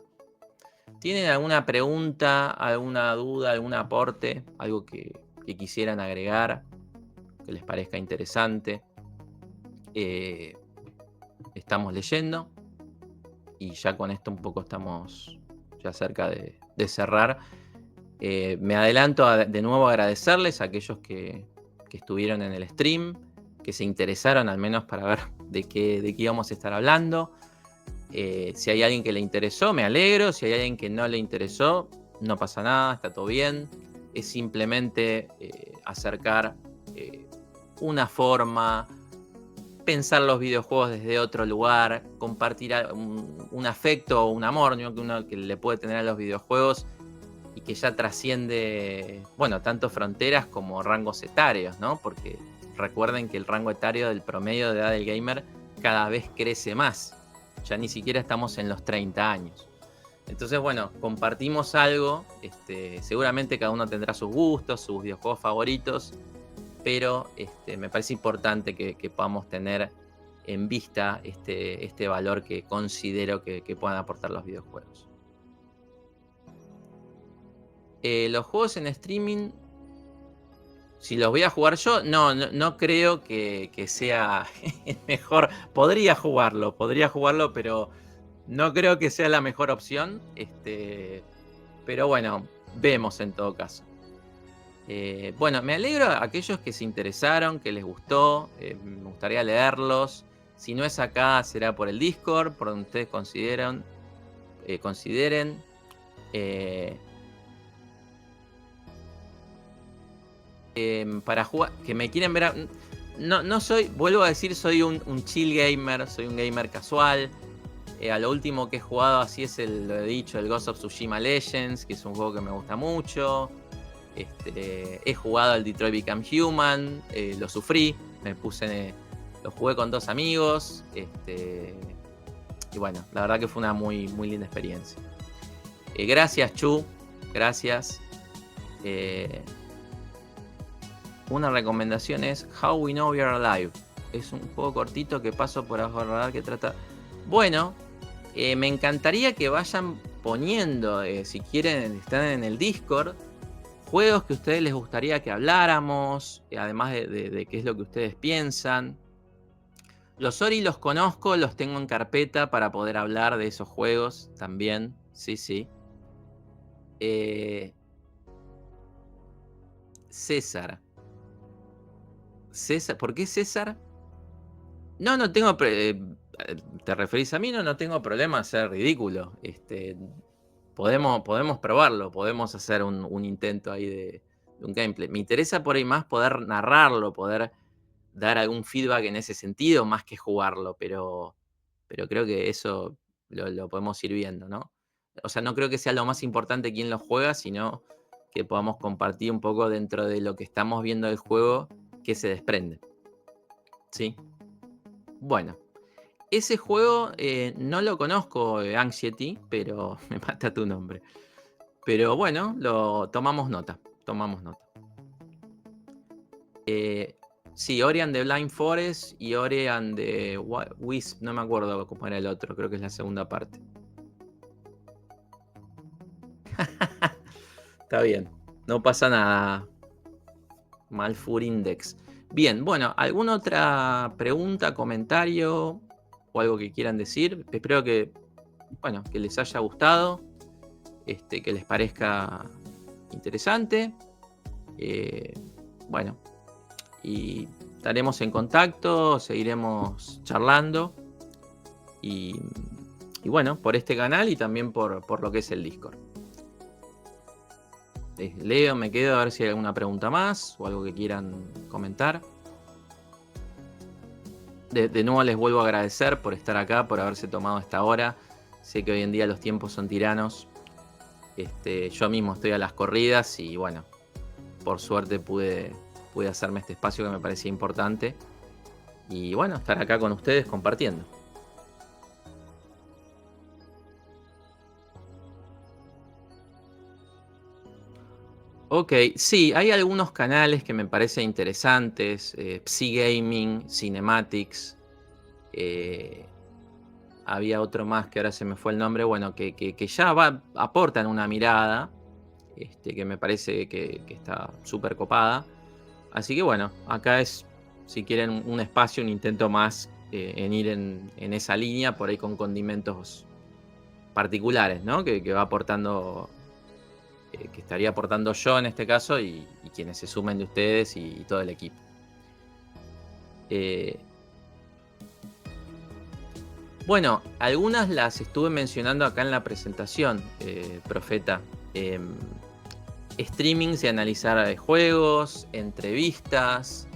¿Tienen alguna pregunta, alguna duda, algún aporte, algo que quisieran agregar, que les parezca interesante? Estamos leyendo y ya con esto un poco estamos ya cerca de cerrar. Me adelanto de nuevo a agradecerles a aquellos que estuvieron en el stream, que se interesaron al menos para ver de qué íbamos a estar hablando. Si hay alguien que le interesó, me alegro. Si hay alguien que no le interesó, no pasa nada, está todo bien. Es simplemente acercar una forma, pensar los videojuegos desde otro lugar, compartir un afecto o un amor, ¿no? que uno que le puede tener a los videojuegos y que ya trasciende, bueno, tanto fronteras como rangos etarios, ¿no? Porque recuerden que el rango etario del promedio de edad del gamer cada vez crece más. Ya ni siquiera estamos en los 30 años. Entonces, bueno, compartimos algo. Seguramente cada uno tendrá sus gustos, sus videojuegos favoritos, pero me parece importante que podamos tener en vista este valor que considero que puedan aportar los videojuegos. Los juegos en streaming Si los voy a jugar yo, no creo que sea el mejor. Podría jugarlo, pero no creo que sea la mejor opción. Pero bueno, vemos en todo caso. Bueno, me alegro a aquellos que se interesaron, que les gustó. Me gustaría leerlos. Si no es acá, será por el Discord, por donde ustedes consideren. Para jugar, que me quieren ver. No soy, vuelvo a decir, soy un chill gamer, soy un gamer casual. A lo último que he jugado así es lo he dicho, el Ghost of Tsushima Legends, que es un juego que me gusta mucho. He jugado al Detroit Become Human, lo sufrí, lo jugué con 2 amigos. Y bueno, la verdad que fue una muy, muy linda experiencia. Gracias, Chu, gracias. Una recomendación es How We Know We Are Alive. Es un juego cortito que paso por abajo del radar que trata... Bueno, me encantaría que vayan poniendo, si quieren, están en el Discord, juegos que a ustedes les gustaría que habláramos, además de qué es lo que ustedes piensan. Los Ori los conozco, los tengo en carpeta para poder hablar de esos juegos también. Sí. César, ¿por qué César? No tengo... ¿Te referís a mí? No tengo problema en ser ridículo. Podemos probarlo, podemos hacer un intento ahí de un gameplay. Me interesa por ahí más poder narrarlo, poder dar algún feedback en ese sentido, más que jugarlo, pero creo que eso lo podemos ir viendo, ¿no? O sea, no creo que sea lo más importante quién lo juega, sino que podamos compartir un poco dentro de lo que estamos viendo del juego, que se desprende. ¿Sí? Bueno. Ese juego no lo conozco, Anxiety, pero me mata tu nombre. Pero bueno, tomamos nota. Sí, Ori and the Blind Forest y Ori and the Wisp, no me acuerdo cómo era el otro, creo que es la segunda parte. Está bien, no pasa nada. Malfur Index. Bien, bueno, ¿alguna otra pregunta, comentario o algo que quieran decir? Espero que les haya gustado, que les parezca interesante. Bueno, y estaremos en contacto, seguiremos charlando. Y bueno, por este canal y también por lo que es el Discord. Leo, me quedo a ver si hay alguna pregunta más o algo que quieran comentar. De nuevo les vuelvo a agradecer por estar acá, por haberse tomado esta hora. Sé que hoy en día los tiempos son tiranos. Yo mismo estoy a las corridas y bueno, por suerte pude hacerme este espacio que me parecía importante. Y bueno, estar acá con ustedes compartiendo. Ok, sí, hay algunos canales que me parecen interesantes. Psygaming, Cinematics. Había otro más que ahora se me fue el nombre. Bueno, que ya aportan una mirada. Que me parece que está súper copada. Así que bueno, acá es, si quieren, un espacio, un intento más en ir en esa línea, por ahí con condimentos particulares, ¿no? Que va aportando, que estaría aportando yo en este caso y quienes se sumen de ustedes y todo el equipo. Bueno, algunas las estuve mencionando acá en la presentación, Profeta. Streamings de analizar juegos, entrevistas.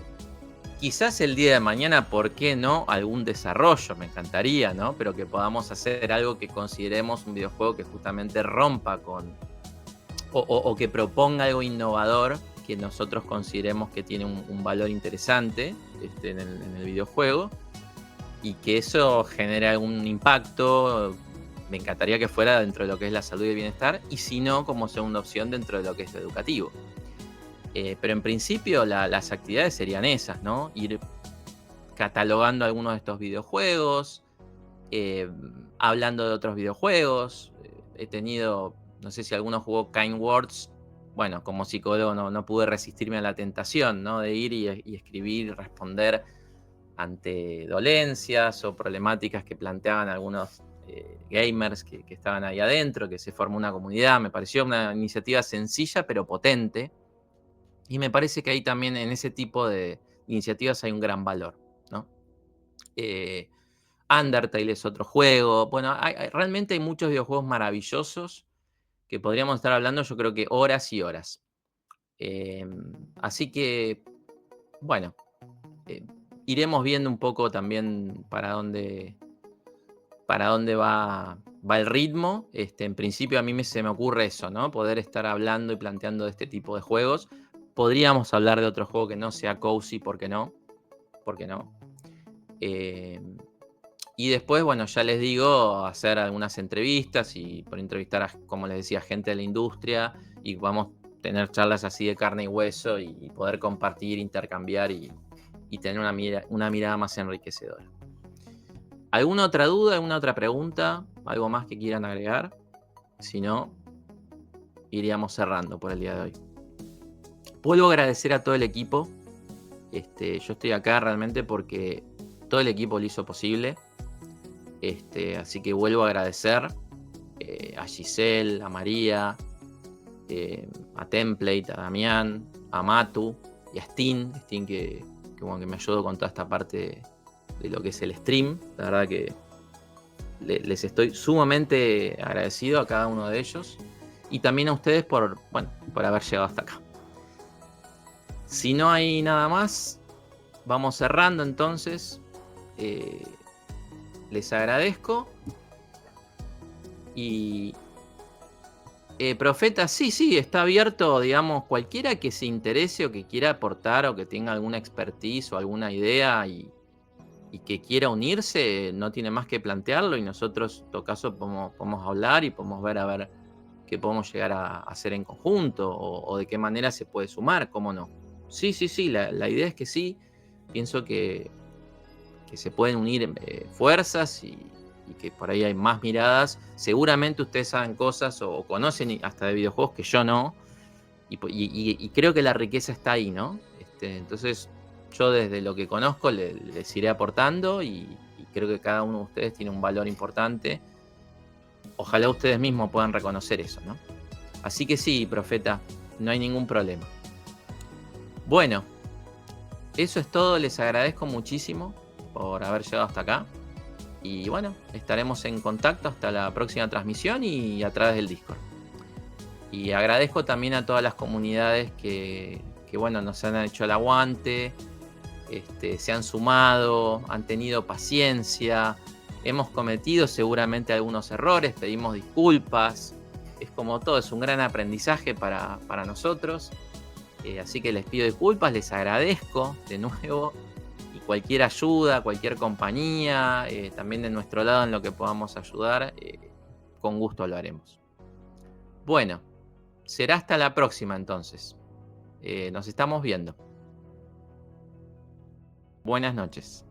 Quizás el día de mañana, ¿por qué no? Algún desarrollo, me encantaría, ¿no? Pero que podamos hacer algo que consideremos un videojuego que justamente rompa con... O que proponga algo innovador que nosotros consideremos que tiene un valor interesante en el videojuego y que eso genere algún impacto. Me encantaría que fuera dentro de lo que es la salud y el bienestar y si no, como segunda opción dentro de lo que es lo educativo. Pero en principio las actividades serían esas, ¿no? Ir catalogando algunos de estos videojuegos, hablando de otros videojuegos. He tenido, no sé si alguno jugó Kind Words, bueno, como psicólogo no pude resistirme a la tentación, ¿no? De ir y escribir y responder ante dolencias o problemáticas que planteaban algunos gamers que estaban ahí adentro, que se formó una comunidad. Me pareció una iniciativa sencilla pero potente. Y me parece que ahí también en ese tipo de iniciativas hay un gran valor, ¿no? Undertale es otro juego. Bueno, realmente hay muchos videojuegos maravillosos que podríamos estar hablando, yo creo que horas y horas. Así que, bueno, eh, iremos viendo un poco también para dónde va el ritmo. En principio a mí se me ocurre eso, ¿no? Poder estar hablando y planteando de este tipo de juegos. Podríamos hablar de otro juego que no sea Cozy, ¿por qué no? ¿Por qué no? Eh, y después, bueno, ya les digo, hacer algunas entrevistas y por entrevistar, como les decía, gente de la industria y vamos a tener charlas así de carne y hueso y poder compartir, intercambiar y tener una mirada más enriquecedora. ¿Alguna otra duda, alguna otra pregunta? ¿Algo más que quieran agregar? Si no, iríamos cerrando por el día de hoy. Vuelvo a agradecer a todo el equipo. Yo estoy acá realmente porque todo el equipo lo hizo posible. Así que vuelvo a agradecer a Giselle, a María, a Template, a Damián, a Matu y a Steen que me ayudó con toda esta parte de lo que es el stream. La verdad que les estoy sumamente agradecido a cada uno de ellos y también a ustedes por haber llegado hasta acá. Si no hay nada más, vamos cerrando entonces. Les agradezco. Y Profeta, sí, está abierto, digamos, cualquiera que se interese o que quiera aportar o que tenga alguna expertise o alguna idea y que quiera unirse, no tiene más que plantearlo y nosotros, en todo caso, podemos hablar y podemos ver a ver qué podemos llegar a hacer en conjunto o de qué manera se puede sumar, cómo no. Sí, la idea es que sí. Pienso que se pueden unir fuerzas y que por ahí hay más miradas. Seguramente ustedes saben cosas o conocen hasta de videojuegos que yo no. Y creo que la riqueza está ahí, ¿no? Entonces, yo desde lo que conozco les iré aportando y creo que cada uno de ustedes tiene un valor importante. Ojalá ustedes mismos puedan reconocer eso, ¿no? Así que sí, Profeta, no hay ningún problema. Bueno, eso es todo. Les agradezco muchísimo por haber llegado hasta acá. Y bueno, estaremos en contacto hasta la próxima transmisión y a través del Discord. Y agradezco también a todas las comunidades que nos han hecho el aguante, se han sumado, han tenido paciencia. Hemos cometido seguramente algunos errores, pedimos disculpas. Es como todo, es un gran aprendizaje para nosotros. Así que les pido disculpas, les agradezco de nuevo. Y cualquier ayuda, cualquier compañía, también de nuestro lado en lo que podamos ayudar, con gusto lo haremos. Bueno, será hasta la próxima entonces. Nos estamos viendo. Buenas noches.